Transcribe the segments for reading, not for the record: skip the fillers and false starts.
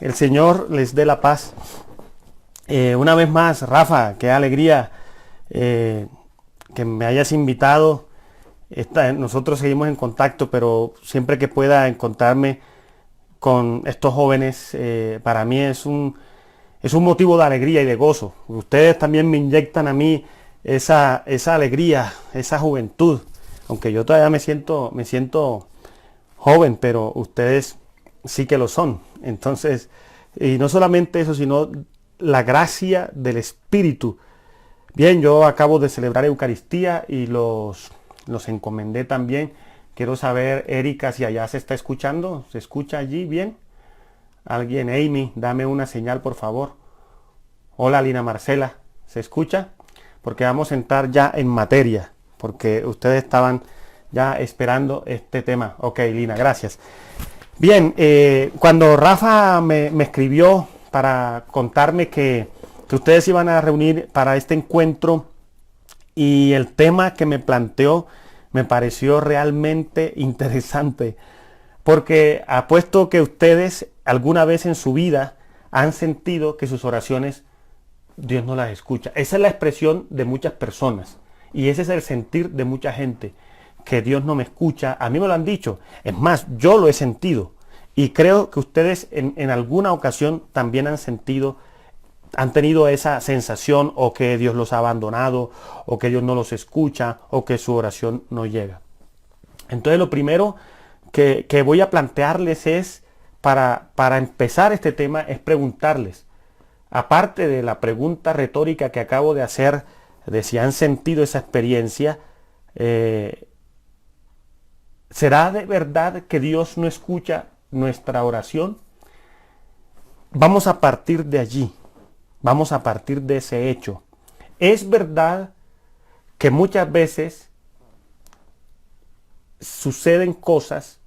El Señor les dé la paz. Una vez más, Rafa, qué alegría que me hayas invitado. Nosotros seguimos en contacto, pero siempre que pueda encontrarme con estos jóvenes, para mí es un motivo de alegría y de gozo. Ustedes también me inyectan a mí esa alegría, esa juventud. Aunque yo todavía me siento joven, pero ustedes sí que lo son. Entonces, y no solamente eso, sino la gracia del Espíritu. Bien, yo acabo de celebrar Eucaristía y los encomendé también. Quiero saber, Erika, si allá se está escuchando. ¿Se escucha allí bien? Alguien, Amy, dame una señal, por favor. Hola, Lina Marcela, ¿se escucha? Porque vamos a entrar ya en materia, porque ustedes estaban ya esperando este tema. Ok, Lina, gracias. Bien, cuando Rafa me escribió para contarme que ustedes iban a reunir para este encuentro y el tema que me planteó me pareció realmente interesante, porque apuesto que ustedes alguna vez en su vida han sentido que sus oraciones Dios no las escucha. Esa es la expresión de muchas personas y ese es el sentir de mucha gente, que Dios no me escucha. A mí me lo han dicho, es más, yo lo he sentido y creo que ustedes en alguna ocasión también han tenido esa sensación, o que Dios los ha abandonado, o que Dios no los escucha, o que su oración no llega. Entonces lo primero que voy a plantearles es, para empezar este tema, es preguntarles, aparte de la pregunta retórica que acabo de hacer, de si han sentido esa experiencia, ¿será de verdad que Dios no escucha nuestra oración? Vamos a partir de allí. Vamos a partir de ese hecho. Es verdad que muchas veces suceden cosas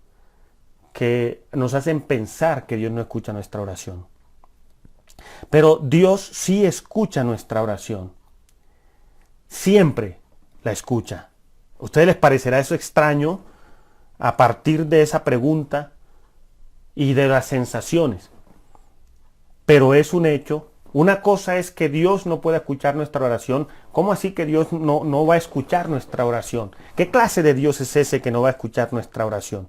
que nos hacen pensar que Dios no escucha nuestra oración. Pero Dios sí escucha nuestra oración. Siempre la escucha. ¿A ustedes les parecerá eso extraño a partir de esa pregunta y de las sensaciones? Pero es un hecho. Una cosa es que Dios no pueda escuchar nuestra oración. ¿Cómo así que Dios no va a escuchar nuestra oración? ¿Qué clase de Dios es ese que no va a escuchar nuestra oración?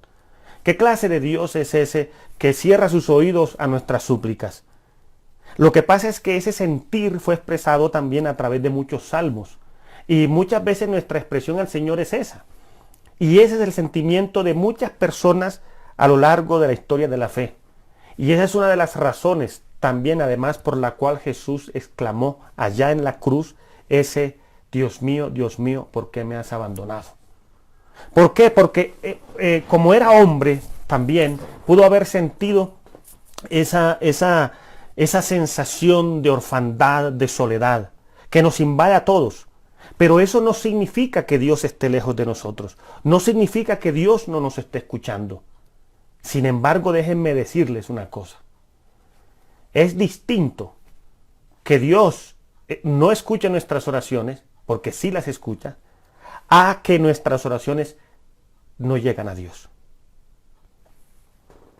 ¿Qué clase de Dios es ese que cierra sus oídos a nuestras súplicas? Lo que pasa es que ese sentir fue expresado también a través de muchos salmos. Y muchas veces nuestra expresión al Señor es esa. Y ese es el sentimiento de muchas personas a lo largo de la historia de la fe. Y esa es una de las razones también, además, por la cual Jesús exclamó allá en la cruz ese Dios mío, ¿por qué me has abandonado? ¿Por qué? Porque como era hombre también pudo haber sentido esa sensación de orfandad, de soledad, que nos invade a todos. Pero eso no significa que Dios esté lejos de nosotros. No significa que Dios no nos esté escuchando. Sin embargo, déjenme decirles una cosa. Es distinto que Dios no escuche nuestras oraciones, porque sí las escucha, a que nuestras oraciones no llegan a Dios.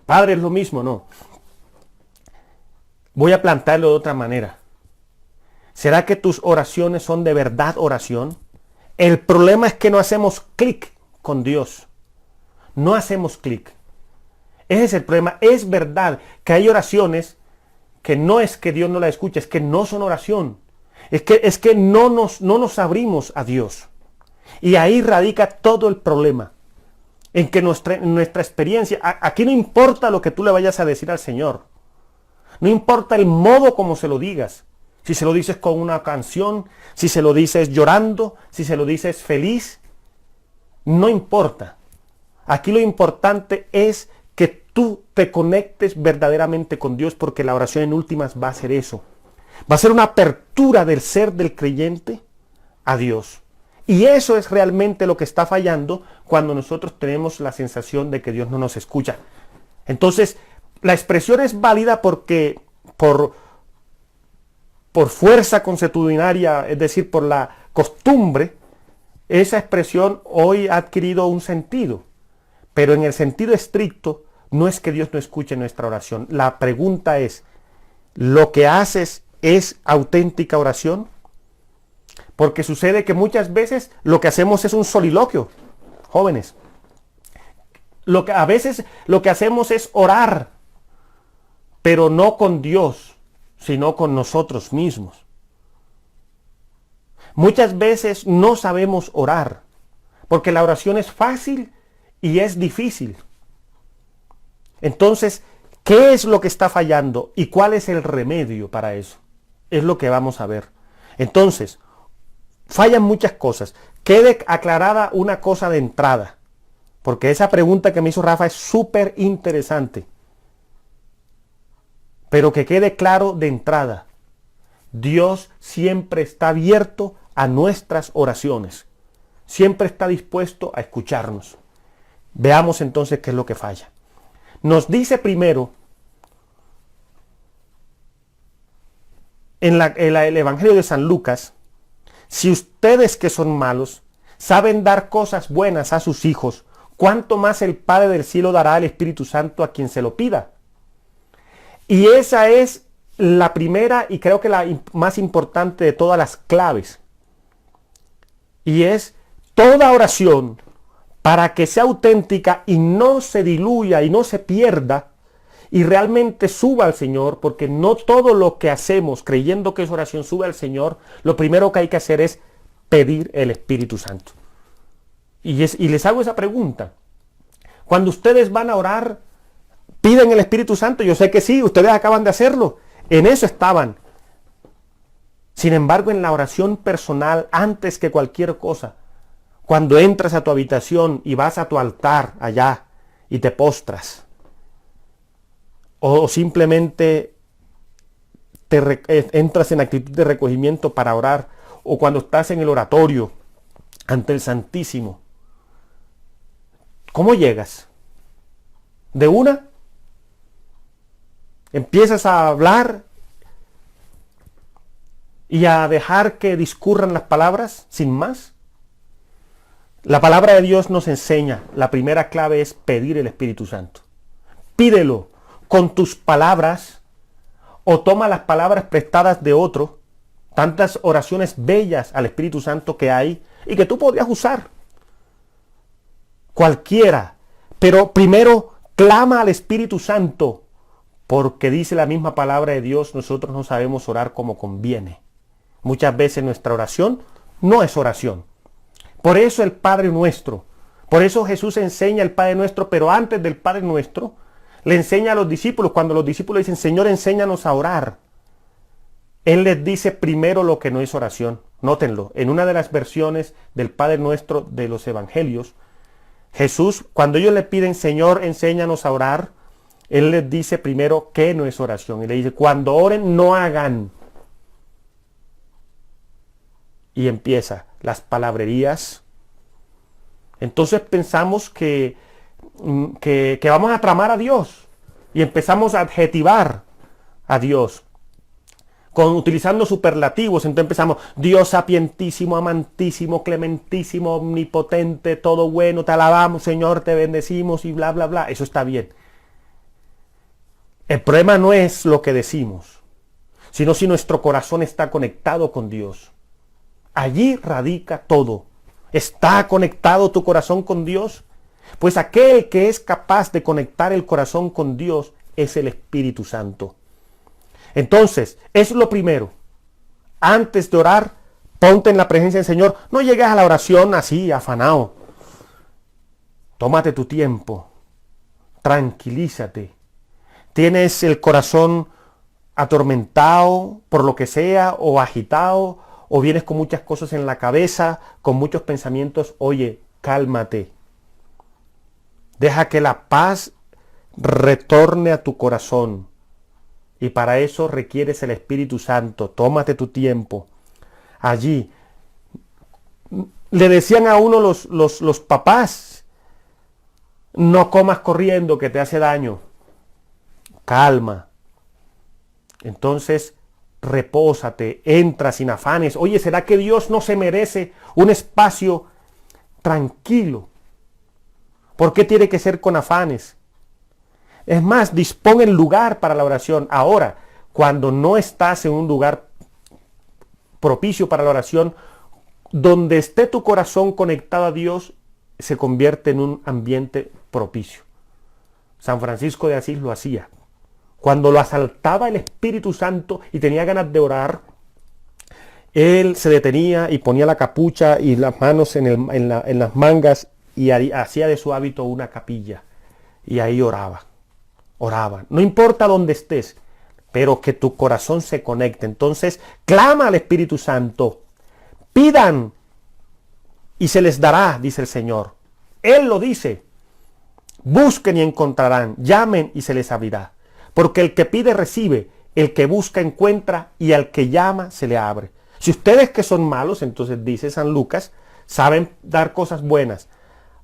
Padre, es lo mismo, ¿no? Voy a plantearlo de otra manera. ¿Será que tus oraciones son de verdad oración? El problema es que no hacemos clic con Dios. No hacemos clic. Ese es el problema. Es verdad que hay oraciones que no es que Dios no la escuche, es que no son oración. Es que no nos abrimos a Dios. Y ahí radica todo el problema. En que nuestra experiencia, aquí no importa lo que tú le vayas a decir al Señor. No importa el modo como se lo digas. Si se lo dices con una canción, si se lo dices llorando, si se lo dices feliz, no importa. Aquí lo importante es que tú te conectes verdaderamente con Dios, porque la oración en últimas va a ser eso. Va a ser una apertura del ser del creyente a Dios. Y eso es realmente lo que está fallando cuando nosotros tenemos la sensación de que Dios no nos escucha. Entonces, la expresión es válida porque por fuerza consuetudinaria, es decir, por la costumbre, esa expresión hoy ha adquirido un sentido. Pero en el sentido estricto, no es que Dios no escuche nuestra oración. La pregunta es, ¿lo que haces es auténtica oración? Porque sucede que muchas veces lo que hacemos es un soliloquio, jóvenes. A veces lo que hacemos es orar, pero no con Dios, sino con nosotros mismos. Muchas veces no sabemos orar, porque la oración es fácil y es difícil. Entonces, ¿qué es lo que está fallando y cuál es el remedio para eso? Es lo que vamos a ver. Entonces, fallan muchas cosas. Quede aclarada una cosa de entrada, porque esa pregunta que me hizo Rafa es súper interesante. Pero que quede claro de entrada, Dios siempre está abierto a nuestras oraciones. Siempre está dispuesto a escucharnos. Veamos entonces qué es lo que falla. Nos dice primero, en el Evangelio de San Lucas, si ustedes que son malos saben dar cosas buenas a sus hijos, ¿cuánto más el Padre del cielo dará al Espíritu Santo a quien se lo pida? Y esa es la primera y creo que la más importante de todas las claves. Y es toda oración, para que sea auténtica y no se diluya y no se pierda y realmente suba al Señor, porque no todo lo que hacemos creyendo que es oración sube al Señor, lo primero que hay que hacer es pedir el Espíritu Santo. Y les hago esa pregunta. Cuando ustedes van a orar, ¿piden el Espíritu Santo? Yo sé que sí, ustedes acaban de hacerlo. En eso estaban. Sin embargo, en la oración personal, antes que cualquier cosa, cuando entras a tu habitación y vas a tu altar allá y te postras, o simplemente entras en actitud de recogimiento para orar, o cuando estás en el oratorio ante el Santísimo, ¿cómo llegas? ¿De una? ¿Empiezas a hablar y a dejar que discurran las palabras sin más? La palabra de Dios nos enseña, la primera clave es pedir el Espíritu Santo. Pídelo con tus palabras o toma las palabras prestadas de otro, tantas oraciones bellas al Espíritu Santo que hay y que tú podrías usar. Cualquiera, pero primero clama al Espíritu Santo, porque dice la misma palabra de Dios, nosotros no sabemos orar como conviene. Muchas veces nuestra oración no es oración. Por eso el Padre Nuestro, por eso Jesús enseña el Padre Nuestro, pero antes del Padre Nuestro, le enseña a los discípulos, cuando los discípulos dicen, Señor, enséñanos a orar. Él les dice primero lo que no es oración. Nótenlo, en una de las versiones del Padre Nuestro de los Evangelios, Jesús, cuando ellos le piden, Señor, enséñanos a orar, Él les dice primero que no es oración. Y le dice, cuando oren, no hagan. Y empieza las palabrerías. Entonces pensamos que vamos a tramar a Dios. Y empezamos a adjetivar a Dios. Utilizando superlativos. Entonces empezamos, Dios sapientísimo, amantísimo, clementísimo, omnipotente, todo bueno, te alabamos, Señor, te bendecimos y bla, bla, bla. Eso está bien. El problema no es lo que decimos, sino si nuestro corazón está conectado con Dios. Allí radica todo. ¿Está conectado tu corazón con Dios? Pues aquel que es capaz de conectar el corazón con Dios es el Espíritu Santo. Entonces, eso es lo primero. Antes de orar, ponte en la presencia del Señor. No llegues a la oración así, afanado. Tómate tu tiempo. Tranquilízate. Tienes el corazón atormentado por lo que sea, o agitado, o vienes con muchas cosas en la cabeza, con muchos pensamientos. Oye, cálmate. Deja que la paz retorne a tu corazón. Y para eso requieres el Espíritu Santo. Tómate tu tiempo. Allí. Le decían a uno los papás, no comas corriendo que te hace daño. Calma. Entonces, repósate, entra sin afanes. Oye, ¿será que Dios no se merece un espacio tranquilo? ¿Por qué tiene que ser con afanes? Es más, dispón el lugar para la oración. Ahora, cuando no estás en un lugar propicio para la oración, donde esté tu corazón conectado a Dios, se convierte en un ambiente propicio. San Francisco de Asís lo hacía. Cuando lo asaltaba el Espíritu Santo y tenía ganas de orar, él se detenía y ponía la capucha y las manos en las mangas y hacía de su hábito una capilla. Y ahí oraba. Oraba. No importa dónde estés, pero que tu corazón se conecte. Entonces, clama al Espíritu Santo. Pidan y se les dará, dice el Señor. Él lo dice. Busquen y encontrarán. Llamen y se les abrirá. Porque el que pide recibe, el que busca encuentra y al que llama se le abre. Si ustedes que son malos, entonces dice San Lucas, saben dar cosas buenas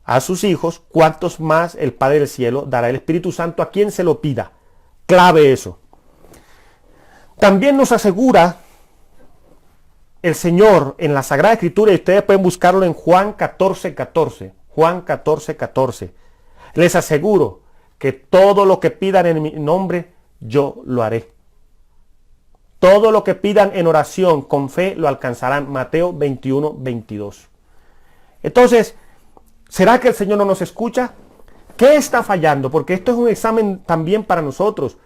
a sus hijos, ¿cuántos más el Padre del Cielo dará el Espíritu Santo a quien se lo pida? Clave eso. También nos asegura el Señor en la Sagrada Escritura, y ustedes pueden buscarlo en Juan 14:14. Juan 14:14. Les aseguro que todo lo que pidan en mi nombre, yo lo haré. Todo lo que pidan en oración con fe lo alcanzarán. Mateo 21:22. Entonces, ¿será que el Señor no nos escucha? ¿Qué está fallando? Porque esto es un examen también para nosotros.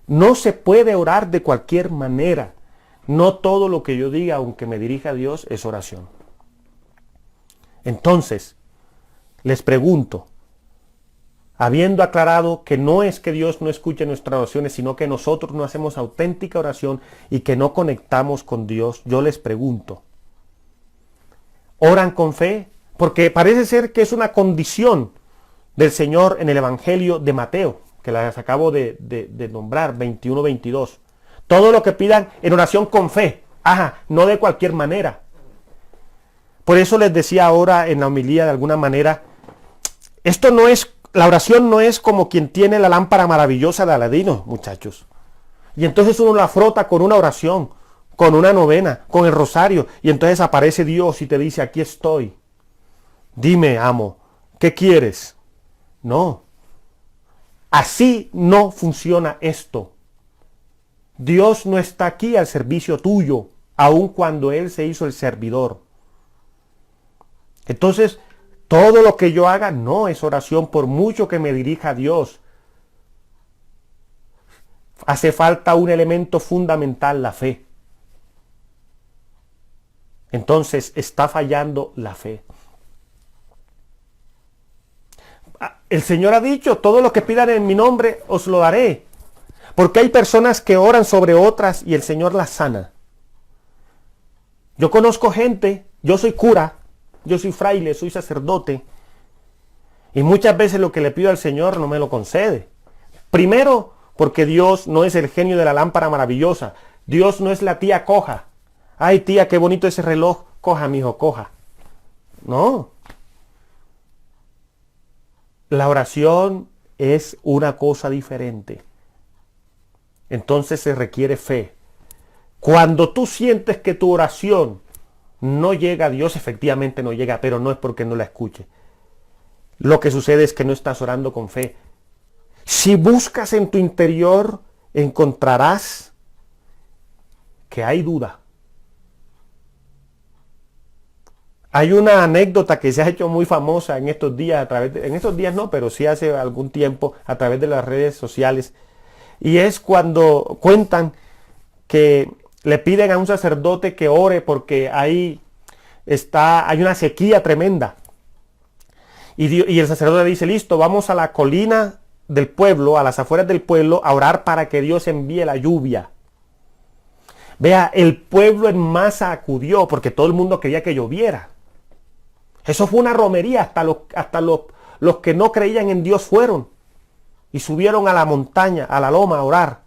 No se puede orar de cualquier manera. No todo lo que yo diga, aunque me dirija a Dios, es oración. Entonces, les pregunto, habiendo aclarado que no es que Dios no escuche nuestras oraciones, sino que nosotros no hacemos auténtica oración y que no conectamos con Dios, yo les pregunto, ¿oran con fe? Porque parece ser que es una condición del Señor en el Evangelio de Mateo, que las acabo de nombrar, 21-22. Todo lo que pidan en oración con fe. Ajá, no de cualquier manera. Por eso les decía ahora en la homilía de alguna manera, esto no es, la oración no es como quien tiene la lámpara maravillosa de Aladino, muchachos. Y entonces uno la frota con una oración, con una novena, con el rosario, y entonces aparece Dios y te dice, aquí estoy. Dime, amo, ¿qué quieres? No. Así no funciona esto. Dios no está aquí al servicio tuyo, aun cuando Él se hizo el servidor. Entonces, todo lo que yo haga no es oración, por mucho que me dirija a Dios. Hace falta un elemento fundamental, la fe. Entonces, está fallando la fe. El Señor ha dicho, todo lo que pidan en mi nombre os lo daré. Porque hay personas que oran sobre otras y el Señor las sana. Yo conozco gente, yo soy cura, yo soy fraile, soy sacerdote. Y muchas veces lo que le pido al Señor no me lo concede. Primero, porque Dios no es el genio de la lámpara maravillosa. Dios no es la tía coja. Ay, tía, qué bonito ese reloj. Coja, mijo, coja. No. La oración es una cosa diferente. Entonces se requiere fe. Cuando tú sientes que tu oración no llega a Dios, efectivamente no llega, pero no es porque no la escuche. Lo que sucede es que no estás orando con fe. Si buscas en tu interior, encontrarás que hay duda. Hay una anécdota que se ha hecho muy famosa en estos días, en estos días no, pero sí hace algún tiempo, a través de las redes sociales. Y es cuando cuentan que le piden a un sacerdote que ore porque hay una sequía tremenda. Y el sacerdote dice, listo, vamos a la colina del pueblo, a las afueras del pueblo, a orar para que Dios envíe la lluvia. Vea, el pueblo en masa acudió porque todo el mundo quería que lloviera. Eso fue una romería, hasta los que no creían en Dios fueron. Y subieron a la montaña, a la loma a orar.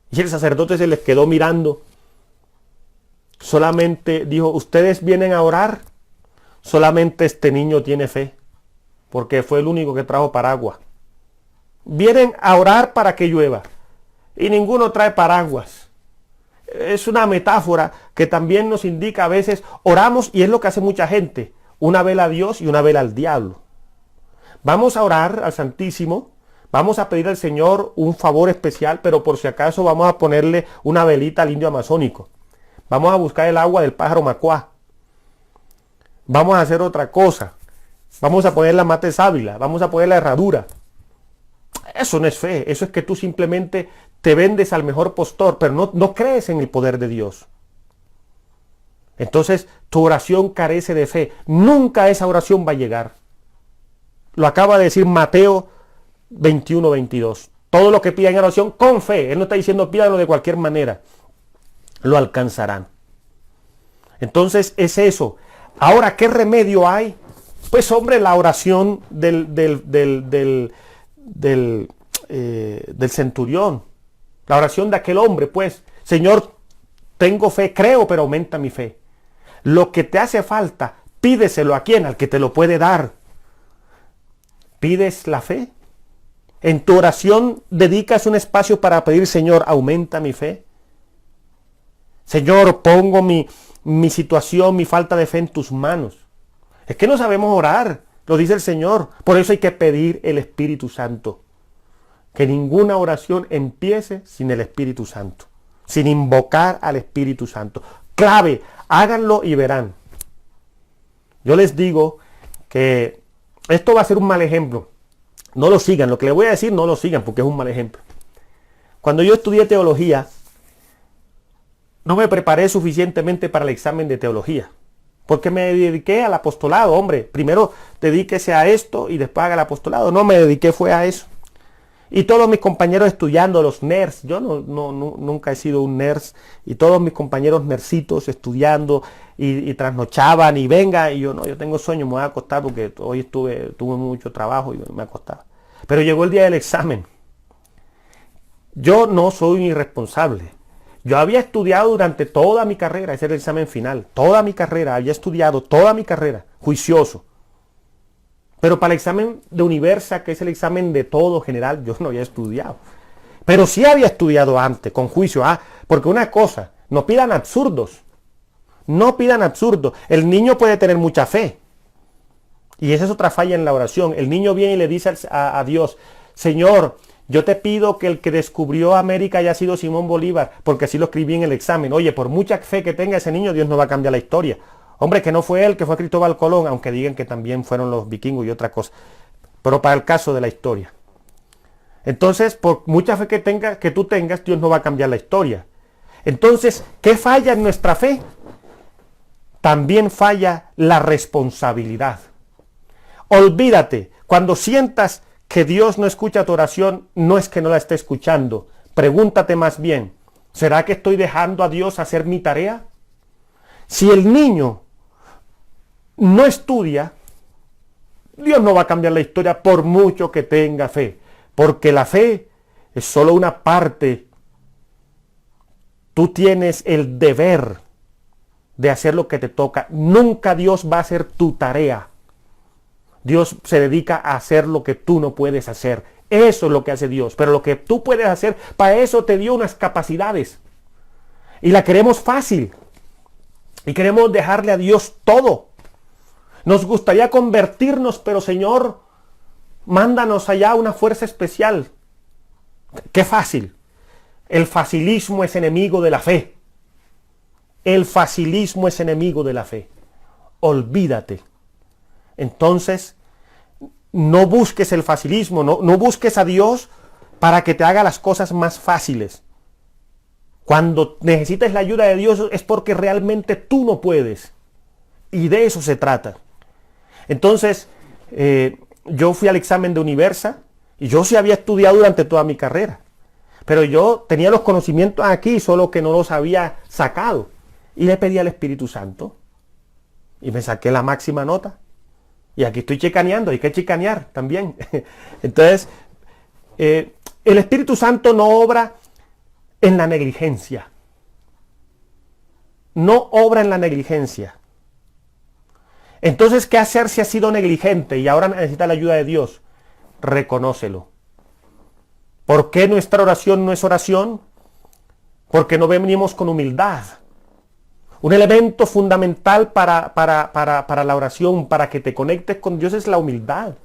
Y el sacerdote se les quedó mirando. Solamente dijo, ustedes vienen a orar. Solamente este niño tiene fe. Porque fue el único que trajo paraguas. Vienen a orar para que llueva. Y ninguno trae paraguas. Es una metáfora que también nos indica a veces, oramos y es lo que hace mucha gente. Una vela a Dios y una vela al diablo. Vamos a orar al Santísimo. Vamos a pedir al Señor un favor especial, pero por si acaso vamos a ponerle una velita al indio amazónico. Vamos a buscar el agua del pájaro macuá. Vamos a hacer otra cosa. Vamos a poner la mate sábila. Vamos a poner la herradura. Eso no es fe. Eso es que tú simplemente te vendes al mejor postor, pero no crees en el poder de Dios. Entonces tu oración carece de fe. Nunca esa oración va a llegar. Lo acaba de decir Mateo 21:22. Todo lo que pidan en oración con fe. Él no está diciendo pídanlo de cualquier manera. Lo alcanzarán. Entonces es eso. Ahora, ¿qué remedio hay? Pues hombre, la oración del centurión. La oración de aquel hombre, pues, Señor, tengo fe, creo, pero aumenta mi fe. Lo que te hace falta, pídeselo a quien, al que te lo puede dar. ¿Pides la fe? En tu oración dedicas un espacio para pedir, Señor, aumenta mi fe. Señor, pongo mi situación, mi falta de fe en tus manos. Es que no sabemos orar, lo dice el Señor. Por eso hay que pedir el Espíritu Santo. Que ninguna oración empiece sin el Espíritu Santo, sin invocar al Espíritu Santo. Clave, háganlo y verán. Yo les digo que esto va a ser un mal ejemplo. No lo sigan, lo que les voy a decir no lo sigan porque es un mal ejemplo. Cuando yo estudié teología, no me preparé suficientemente para el examen de teología. Porque me dediqué al apostolado, hombre. Primero dedíquese a esto y después haga el apostolado. No me dediqué fue a eso. Y todos mis compañeros estudiando, los nerds, yo nunca he sido un nerd, y todos mis compañeros nercitos estudiando y trasnochaban y venga, y yo tengo sueño, me voy a acostar porque hoy tuve mucho trabajo y me acostaba. Pero llegó el día del examen. Yo no soy un irresponsable. Yo había estudiado durante toda mi carrera, ese era el examen final, toda mi carrera, había estudiado toda mi carrera, juicioso. Pero para el examen de Universa, que es el examen de todo general, yo no había estudiado. Pero sí había estudiado antes, con juicio. Porque una cosa, no pidan absurdos. No pidan absurdos. El niño puede tener mucha fe. Y esa es otra falla en la oración. El niño viene y le dice a Dios, Señor, yo te pido que el que descubrió América haya sido Simón Bolívar, porque así lo escribí en el examen. Oye, por mucha fe que tenga ese niño, Dios no va a cambiar la historia. Hombre, que no fue él, que fue Cristóbal Colón, aunque digan que también fueron los vikingos y otra cosa. Pero para el caso de la historia. Entonces, por mucha fe que tú tengas, Dios no va a cambiar la historia. Entonces, ¿qué falla en nuestra fe? También falla la responsabilidad. Olvídate, cuando sientas que Dios no escucha tu oración, no es que no la esté escuchando. Pregúntate más bien, ¿será que estoy dejando a Dios hacer mi tarea? Si el niño no estudia, Dios no va a cambiar la historia por mucho que tenga fe, porque la fe es solo una parte. Tú tienes el deber de hacer lo que te toca. Nunca Dios va a hacer tu tarea. Dios se dedica a hacer lo que tú no puedes hacer. Eso es lo que hace Dios. Pero lo que tú puedes hacer, para eso te dio unas capacidades. Y la queremos fácil. Y queremos dejarle a Dios todo. Nos gustaría convertirnos, pero Señor, mándanos allá una fuerza especial. ¡Qué fácil! El facilismo es enemigo de la fe. El facilismo es enemigo de la fe. Olvídate. Entonces, no busques el facilismo, no busques a Dios para que te haga las cosas más fáciles. Cuando necesites la ayuda de Dios es porque realmente tú no puedes. Y de eso se trata. Entonces, yo fui al examen de Universa y yo sí había estudiado durante toda mi carrera. Pero yo tenía los conocimientos aquí, solo que no los había sacado. Y le pedí al Espíritu Santo. Y me saqué la máxima nota. Y aquí estoy chicaneando, hay que chicanear también. Entonces, el Espíritu Santo no obra en la negligencia. No obra en la negligencia. Entonces, ¿qué hacer si has sido negligente y ahora necesitas la ayuda de Dios? Reconócelo. ¿Por qué nuestra oración no es oración? Porque no venimos con humildad. Un elemento fundamental para la oración, para que te conectes con Dios, es la humildad.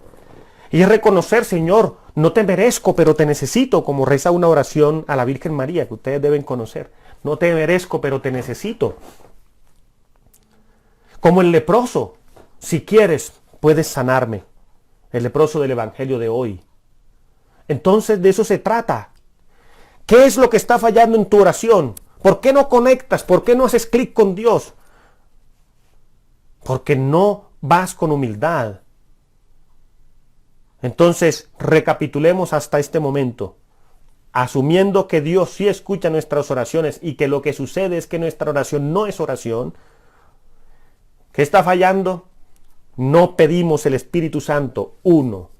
Y es reconocer, Señor, no te merezco, pero te necesito, como reza una oración a la Virgen María, que ustedes deben conocer. No te merezco, pero te necesito. Como el leproso, si quieres, puedes sanarme. El leproso del Evangelio de hoy. Entonces de eso se trata. ¿Qué es lo que está fallando en tu oración? ¿Por qué no conectas? ¿Por qué no haces clic con Dios? Porque no vas con humildad. Entonces, recapitulemos hasta este momento. Asumiendo que Dios sí escucha nuestras oraciones y que lo que sucede es que nuestra oración no es oración. ¿Qué está fallando? No pedimos el Espíritu Santo. 1.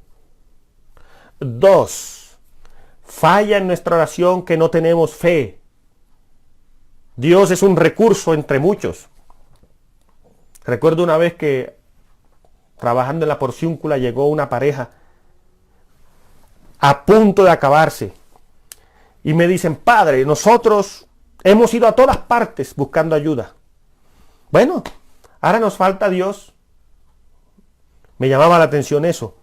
2. Falla en nuestra oración que no tenemos fe. Dios es un recurso entre muchos. Recuerdo una vez que trabajando en la Porciúncula llegó una pareja a punto de acabarse. Y me dicen, padre, nosotros hemos ido a todas partes buscando ayuda. Bueno, ahora nos falta Dios. Me llamaba la atención eso.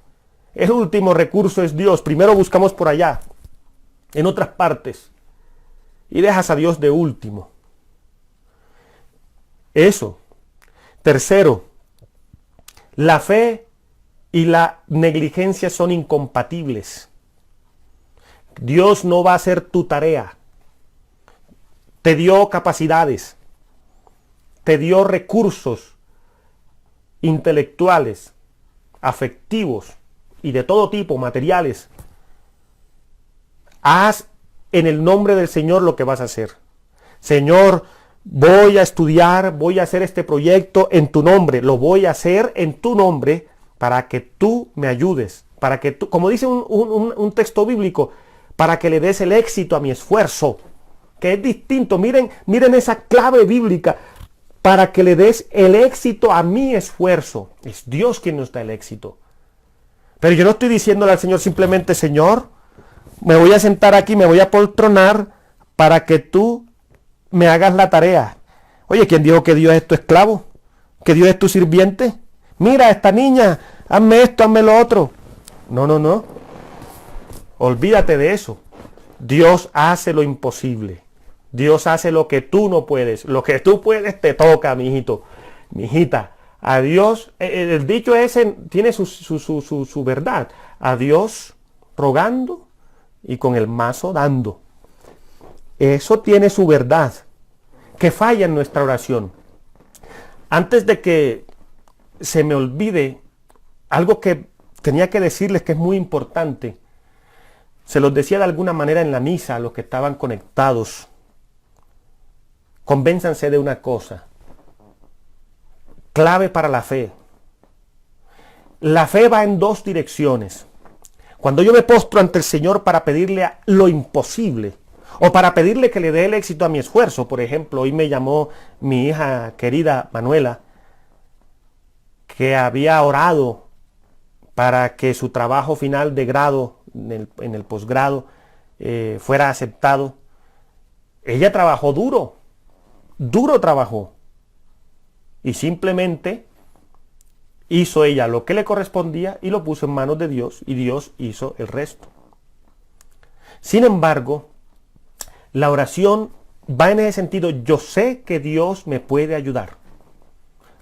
El último recurso es Dios. Primero buscamos por allá, en otras partes. Y dejas a Dios de último. Eso. Tercero, la fe y la negligencia son incompatibles. Dios no va a hacer tu tarea. Te dio capacidades. Te dio recursos intelectuales, afectivos y de todo tipo, materiales. Haz en el nombre del Señor lo que vas a hacer. Señor, voy a estudiar, voy a hacer este proyecto en tu nombre. Lo voy a hacer en tu nombre para que tú me ayudes. Para que tú, como dice un texto bíblico, para que le des el éxito a mi esfuerzo, que es distinto. Miren esa clave bíblica, para que le des el éxito a mi esfuerzo. Es Dios quien nos da el éxito. Pero yo no estoy diciéndole al Señor simplemente, Señor, me voy a sentar aquí, me voy a poltronar para que tú me hagas la tarea. Oye, ¿quién dijo que Dios es tu esclavo? ¿Que Dios es tu sirviente? Mira, esta niña, hazme esto, hazme lo otro. No. Olvídate de eso. Dios hace lo imposible. Dios hace lo que tú no puedes. Lo que tú puedes te toca, mi hijito, mi hijita. A Dios, el dicho ese tiene su verdad. A Dios rogando y con el mazo dando. Eso tiene su verdad. Que falla en nuestra oración. Antes de que se me olvide, algo que tenía que decirles que es muy importante. Se los decía de alguna manera en la misa a los que estaban conectados. Convénzanse de una cosa. Clave para la fe. La fe va en dos direcciones. Cuando yo me postro ante el Señor para pedirle lo imposible, o para pedirle que le dé el éxito a mi esfuerzo, por ejemplo, hoy me llamó mi hija querida Manuela, que había orado para que su trabajo final de grado, en el posgrado, fuera aceptado. Ella trabajó duro trabajó, y simplemente hizo ella lo que le correspondía y lo puso en manos de Dios, y Dios hizo el resto. Sin embargo, la oración va en ese sentido. Yo sé que Dios me puede ayudar.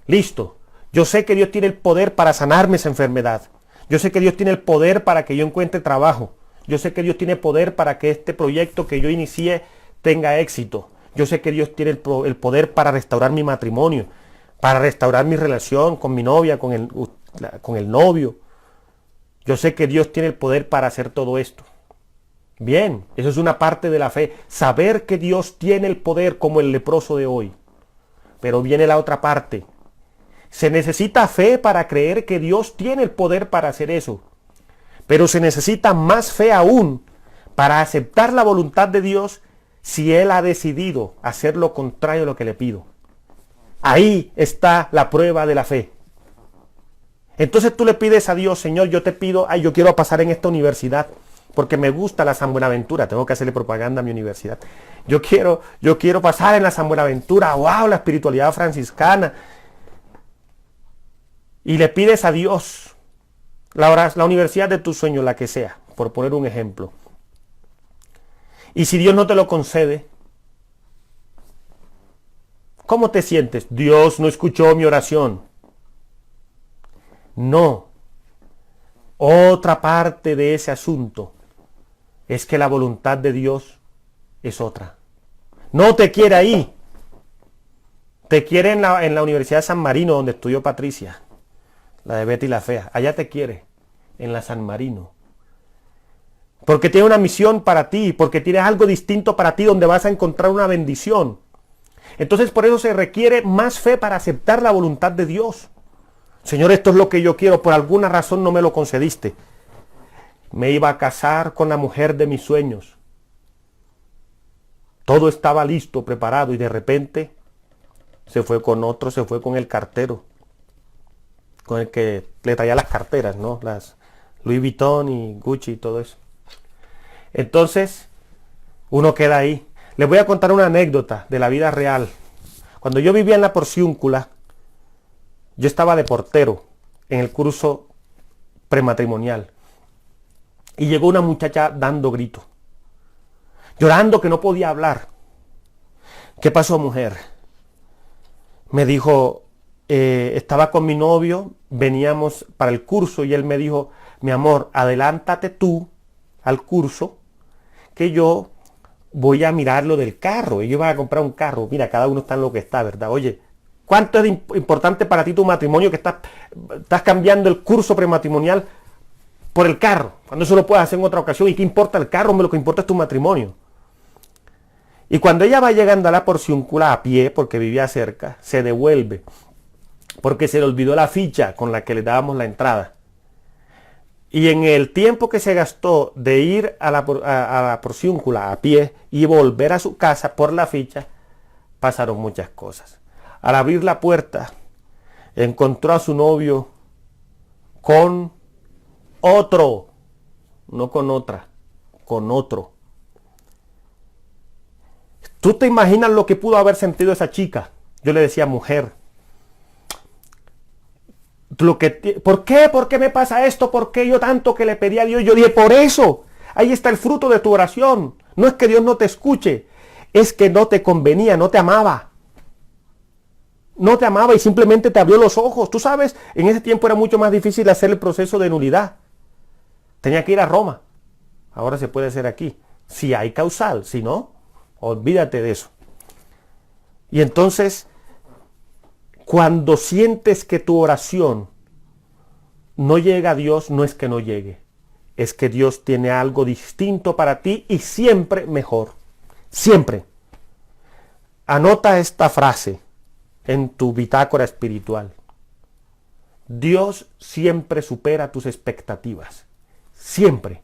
Listo. Yo sé que Dios tiene el poder para sanarme esa enfermedad. Yo sé que Dios tiene el poder para que yo encuentre trabajo. Yo sé que Dios tiene poder para que este proyecto que yo inicié tenga éxito. Yo sé que Dios tiene el poder para restaurar mi matrimonio, para restaurar mi relación con mi novia, con el novio. Yo sé que Dios tiene el poder para hacer todo esto. Bien, eso es una parte de la fe. Saber que Dios tiene el poder como el leproso de hoy. Pero viene la otra parte. Se necesita fe para creer que Dios tiene el poder para hacer eso. Pero se necesita más fe aún para aceptar la voluntad de Dios si Él ha decidido hacer lo contrario a lo que le pido. Ahí está la prueba de la fe. Entonces tú le pides a Dios, Señor, yo te pido, yo quiero pasar en esta universidad porque me gusta la San Buenaventura. Tengo que hacerle propaganda a mi universidad. Yo quiero pasar en la San Buenaventura. ¡Wow! La espiritualidad franciscana. Y le pides a Dios la universidad de tus sueños, la que sea, por poner un ejemplo. Y si Dios no te lo concede, ¿cómo te sientes? Dios no escuchó mi oración. No. Otra parte de ese asunto es que la voluntad de Dios es otra. No te quiere ahí. Te quiere en la Universidad de San Marino, donde estudió Patricia, la de Betty la Fea. Allá te quiere, en la San Marino. Porque tiene una misión para ti, porque tienes algo distinto para ti, donde vas a encontrar una bendición. Entonces por eso se requiere más fe para aceptar la voluntad de Dios. Señor, esto es lo que yo quiero, por alguna razón no me lo concediste. Me iba a casar con la mujer de mis sueños. Todo estaba listo, preparado, y de repente se fue con otro, se fue con el cartero, con el que le traía las carteras, ¿no? Las Louis Vuitton y Gucci y todo eso. Entonces, uno queda ahí. Les voy a contar una anécdota de la vida real. Cuando yo vivía en la Porciúncula, yo estaba de portero en el curso prematrimonial. Y llegó una muchacha dando gritos, llorando que no podía hablar. ¿Qué pasó, mujer? Me dijo, estaba con mi novio, veníamos para el curso y él me dijo, mi amor, adelántate tú al curso, que yo voy a mirar lo del carro. Ellos van a comprar un carro. Mira, cada uno está en lo que está, ¿verdad? Oye, ¿cuánto es importante para ti tu matrimonio, que estás cambiando el curso prematrimonial por el carro, cuando eso lo puedes hacer en otra ocasión? ¿Y qué importa el carro? Lo que importa es tu matrimonio. Y cuando ella va llegando a la Porciúncula a pie, porque vivía cerca, se devuelve, porque se le olvidó la ficha con la que le dábamos la entrada. Y en el tiempo que se gastó de ir a la Porciúncula a pie y volver a su casa por la ficha, pasaron muchas cosas. Al abrir la puerta, encontró a su novio con otro, no con otra, con otro. ¿Tú te imaginas lo que pudo haber sentido esa chica? Yo le decía, mujer, ¿por qué? ¿Por qué me pasa esto? ¿Por qué yo tanto que le pedí a Dios? Yo dije, por eso, ahí está el fruto de tu oración. No es que Dios no te escuche, es que no te convenía, no te amaba. No te amaba y simplemente te abrió los ojos. Tú sabes, en ese tiempo era mucho más difícil hacer el proceso de nulidad. Tenía que ir a Roma. Ahora se puede hacer aquí. Si hay causal, si no, olvídate de eso. Y entonces, cuando sientes que tu oración no llega a Dios, no es que no llegue. Es que Dios tiene algo distinto para ti y siempre mejor. Siempre. Anota esta frase en tu bitácora espiritual. Dios siempre supera tus expectativas. Siempre.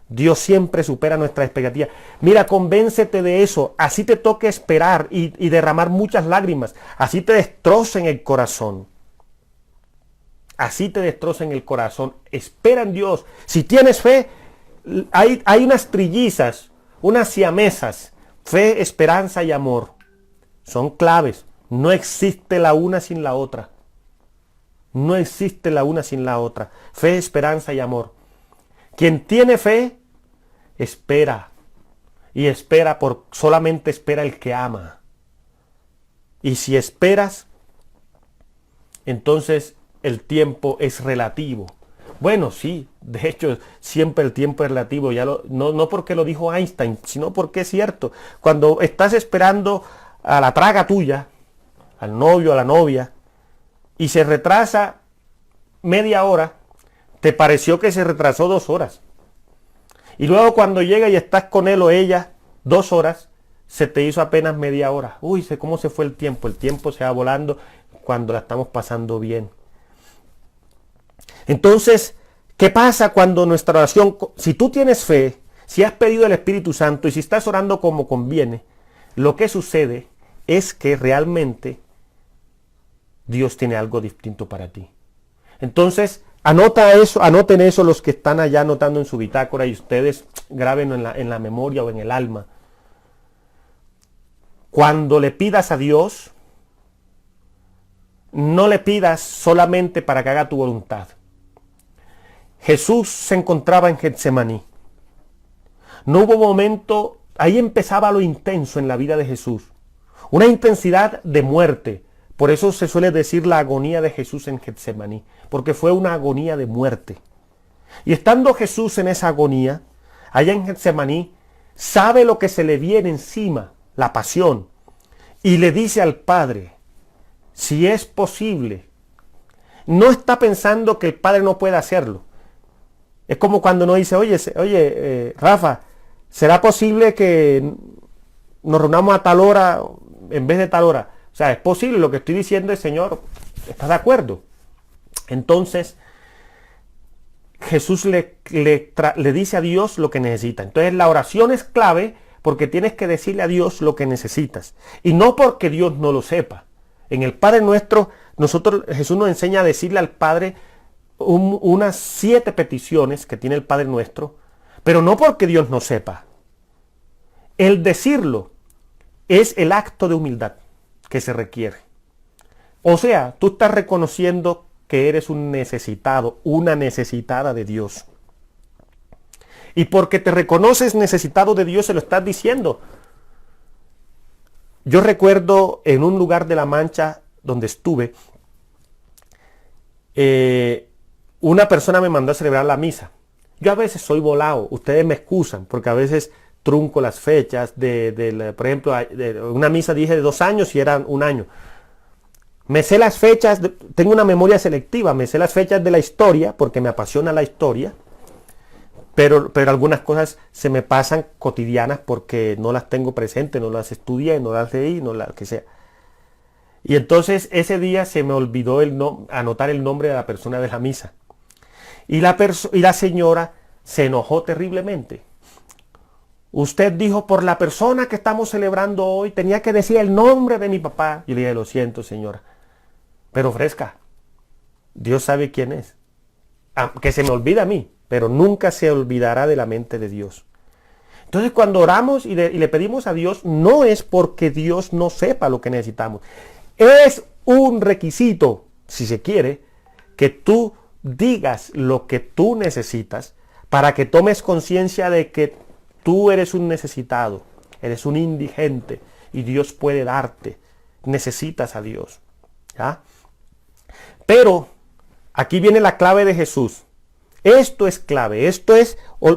Dios siempre supera nuestras expectativas. Mira, convéncete de eso. Así te toque esperar y derramar muchas lágrimas. Así te destrocen el corazón. Así te destrocen el corazón. Espera en Dios. Si tienes fe, hay unas trillizas, unas siamesas. Fe, esperanza y amor. Son claves. No existe la una sin la otra. No existe la una sin la otra. Fe, esperanza y amor. Quien tiene fe, espera. Y espera solamente espera el que ama. Y si esperas, entonces el tiempo es relativo. Bueno, sí, de hecho, siempre el tiempo es relativo. No porque lo dijo Einstein, sino porque es cierto. Cuando estás esperando a la traga tuya, al novio, a la novia, y se retrasa media hora, te pareció que se retrasó 2 horas. Y luego cuando llega y estás con él o ella 2 horas, se te hizo apenas media hora. Uy, cómo se fue el tiempo. El tiempo se va volando cuando la estamos pasando bien. Entonces, ¿qué pasa cuando nuestra oración, si tú tienes fe, si has pedido el Espíritu Santo y si estás orando como conviene, lo que sucede es que realmente Dios tiene algo distinto para ti? Entonces, anoten eso los que están allá anotando en su bitácora, y ustedes grábenlo en la memoria o en el alma. Cuando le pidas a Dios, no le pidas solamente para que haga tu voluntad. Jesús se encontraba en Getsemaní. No hubo momento, ahí empezaba lo intenso en la vida de Jesús. Una intensidad de muerte. Por eso se suele decir la agonía de Jesús en Getsemaní, porque fue una agonía de muerte. Y estando Jesús en esa agonía, allá en Getsemaní, sabe lo que se le viene encima, la pasión, y le dice al Padre, si es posible. No está pensando que el Padre no puede hacerlo. Es como cuando uno dice, oye, Rafa, ¿será posible que nos reunamos a tal hora en vez de tal hora? O sea, es posible, lo que estoy diciendo es, Señor, ¿estás de acuerdo? Entonces, Jesús le dice a Dios lo que necesita. Entonces, la oración es clave porque tienes que decirle a Dios lo que necesitas. Y no porque Dios no lo sepa. En el Padre Nuestro, Jesús nos enseña a decirle al Padre unas 7 peticiones que tiene el Padre Nuestro, pero no porque Dios no sepa. El decirlo es el acto de humildad que se requiere. O sea, tú estás reconociendo que eres un necesitado, una necesitada de Dios. Y porque te reconoces necesitado de Dios, se lo estás diciendo. Yo recuerdo en un lugar de La Mancha donde estuve, una persona me mandó a celebrar la misa. Yo a veces soy volado, ustedes me excusan, porque a veces trunco las fechas por ejemplo, de una misa dije de 2 años y eran 1 año. Me sé las fechas, tengo una memoria selectiva, me sé las fechas de la historia, porque me apasiona la historia, pero algunas cosas se me pasan cotidianas porque no las tengo presentes, no las estudié, no las leí, no las que sea. Y entonces ese día se me olvidó anotar el nombre de la persona de la misa. Y la señora se enojó terriblemente. Usted dijo, por la persona que estamos celebrando hoy, tenía que decir el nombre de mi papá. Yo le dije, lo siento, señora. Pero fresca, Dios sabe quién es. Que se me olvida a mí, pero nunca se olvidará de la mente de Dios. Entonces cuando oramos y le pedimos a Dios, no es porque Dios no sepa lo que necesitamos. Es un requisito, si se quiere, que tú digas lo que tú necesitas para que tomes conciencia de que tú eres un necesitado, eres un indigente y Dios puede darte. Necesitas a Dios. ¿Ya? Pero aquí viene la clave de Jesús. Esto es clave,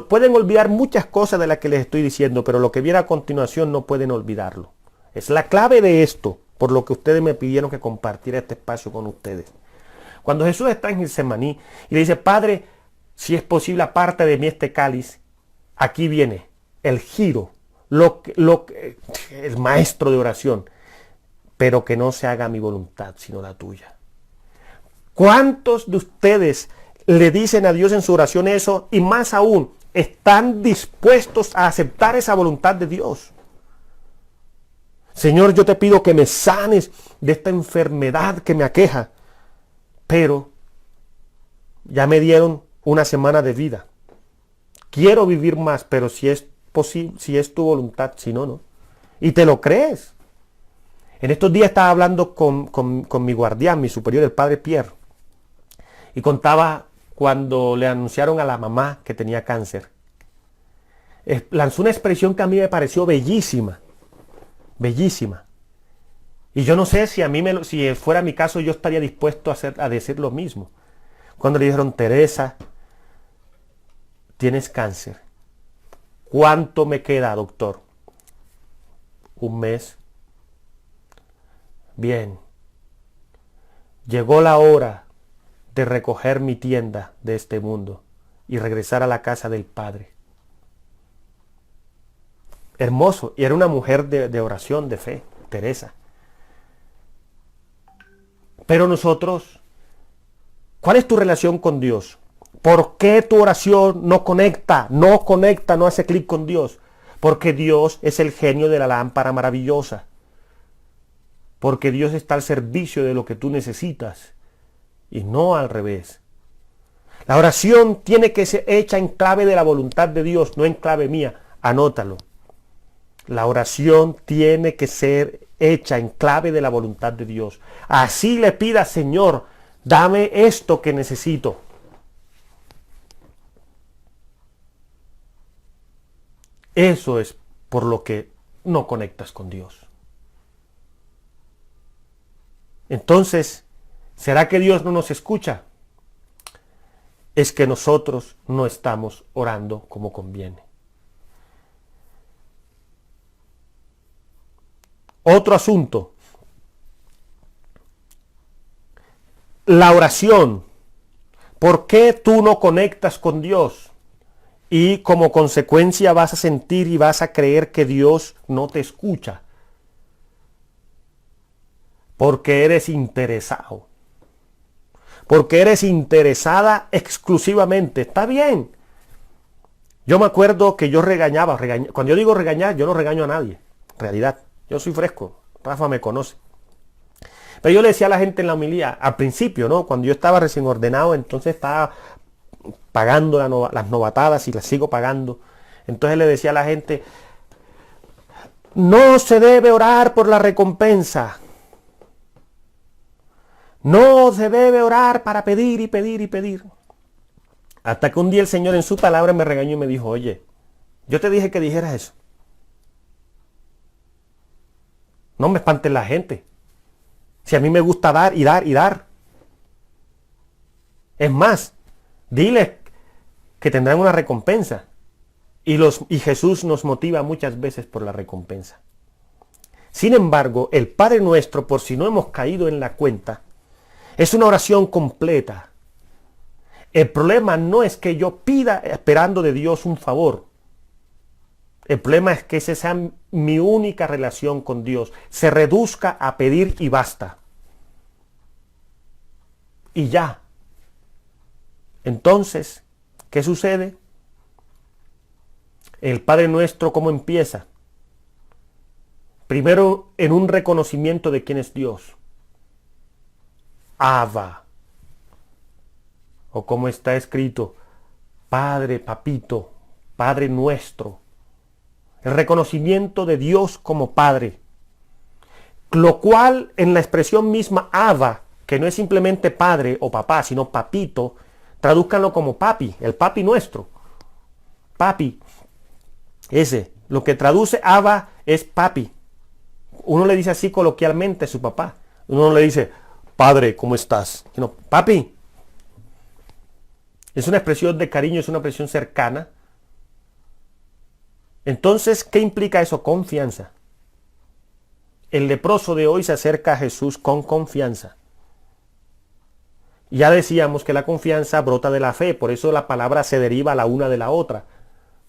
pueden olvidar muchas cosas de las que les estoy diciendo, pero lo que viene a continuación no pueden olvidarlo. Es la clave de esto, por lo que ustedes me pidieron que compartiera este espacio con ustedes. Cuando Jesús está en Getsemaní y le dice, Padre, si es posible, aparte de mí este cáliz, aquí viene el giro, el maestro de oración, pero que no se haga mi voluntad, sino la tuya. ¿Cuántos de ustedes le dicen a Dios en su oración eso y más aún están dispuestos a aceptar esa voluntad de Dios? Señor, yo te pido que me sanes de esta enfermedad que me aqueja, pero ya me dieron 1 semana de vida. Quiero vivir más, pero si es posible, si es tu voluntad, si no, no. Y te lo crees. En estos días estaba hablando con mi guardián, mi superior, el padre Pierre, y contaba cuando le anunciaron a la mamá que tenía cáncer. Lanzó una expresión que a mí me pareció bellísima, bellísima. Y yo no sé si si fuera mi caso yo estaría dispuesto a decir lo mismo. Cuando le dijeron, Teresa, tienes cáncer. ¿Cuánto me queda, doctor? 1 mes. Bien. Llegó la hora de recoger mi tienda de este mundo y regresar a la casa del Padre. Hermoso. Y era una mujer de oración, de fe, Teresa. Pero nosotros, ¿cuál es tu relación con Dios? ¿Por qué tu oración no conecta, no hace clic con Dios? Porque Dios es el genio de la lámpara maravillosa. Porque Dios está al servicio de lo que tú necesitas y no al revés. La oración tiene que ser hecha en clave de la voluntad de Dios, no en clave mía. Anótalo. La oración tiene que ser hecha en clave de la voluntad de Dios. Así le pida, Señor, dame esto que necesito. Eso es por lo que no conectas con Dios. Entonces, ¿será que Dios no nos escucha? Es que nosotros no estamos orando como conviene. Otro asunto. La oración. ¿Por qué tú no conectas con Dios? Y como consecuencia vas a sentir y vas a creer que Dios no te escucha. Porque eres interesado. Porque eres interesada exclusivamente. Está bien. Yo me acuerdo que yo regañaba. Cuando yo digo regañar, yo no regaño a nadie. En realidad, yo soy fresco. Rafa me conoce. Pero yo le decía a la gente en la homilía, al principio, ¿no? Cuando yo estaba recién ordenado, entonces estaba pagando las novatadas y las sigo pagando. Entonces le decía a la gente, no se debe orar por la recompensa. No se debe orar para pedir y pedir y pedir. Hasta que un día el Señor en su palabra me regañó y me dijo, oye, yo te dije que dijeras eso. No me espantes la gente. Si a mí me gusta dar y dar y dar. Es más, diles que tendrán una recompensa. Y Jesús nos motiva muchas veces por la recompensa. Sin embargo, el Padre Nuestro, por si no hemos caído en la cuenta, es una oración completa. El problema no es que yo pida esperando de Dios un favor. El problema es que esa sea mi única relación con Dios. Se reduzca a pedir y basta. Y ya. Entonces, ¿qué sucede? El Padre Nuestro, ¿cómo empieza? Primero, en un reconocimiento de quién es Dios. Abba. O como está escrito, Padre, Papito, Padre Nuestro. El reconocimiento de Dios como Padre. Lo cual, en la expresión misma Abba, que no es simplemente padre o papá, sino papito, tradúzcanlo como papi, el papi nuestro. Papi. Ese. Lo que traduce Abba es papi. Uno le dice así coloquialmente a su papá. Uno no le dice, padre, ¿cómo estás? Sino, papi. Es una expresión de cariño, es una expresión cercana. Entonces, ¿qué implica eso? Confianza. El leproso de hoy se acerca a Jesús con confianza. Ya decíamos que la confianza brota de la fe, por eso la palabra se deriva la una de la otra.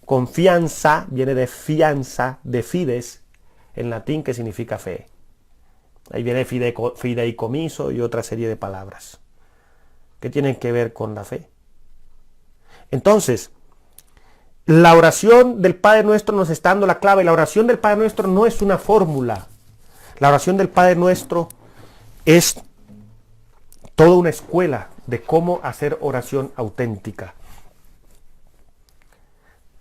Confianza viene de fianza, de fides, en latín, que significa fe. Ahí viene fideicomiso y otra serie de palabras que tienen que ver con la fe. Entonces, la oración del Padre Nuestro nos está dando la clave. La oración del Padre Nuestro no es una fórmula. La oración del Padre Nuestro es toda una escuela de cómo hacer oración auténtica.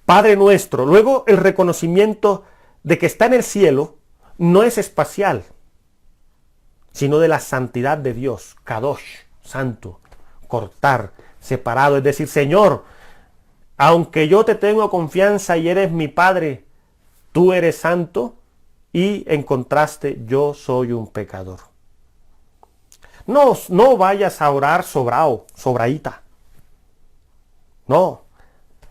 Padre Nuestro. Luego el reconocimiento de que está en el cielo no es espacial, sino de la santidad de Dios. Kadosh, santo, cortar, separado. Es decir, Señor, aunque yo te tengo confianza y eres mi Padre, tú eres santo y en contraste yo soy un pecador. No vayas a orar sobradita. No.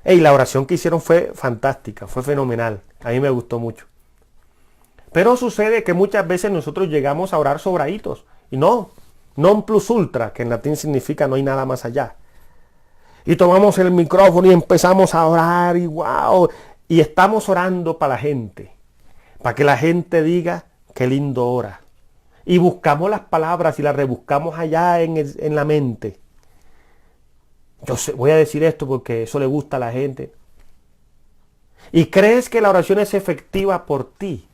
La oración que hicieron fue fantástica, fue fenomenal. A mí me gustó mucho. Pero sucede que muchas veces nosotros llegamos a orar sobraditos. Y no, non plus ultra, que en latín significa no hay nada más allá. Y tomamos el micrófono y empezamos a orar y wow. Y estamos orando para la gente. Para que la gente diga qué lindo ora. Y buscamos las palabras y las rebuscamos allá en la mente. Voy a decir esto porque eso le gusta a la gente. Y crees que la oración es efectiva por ti.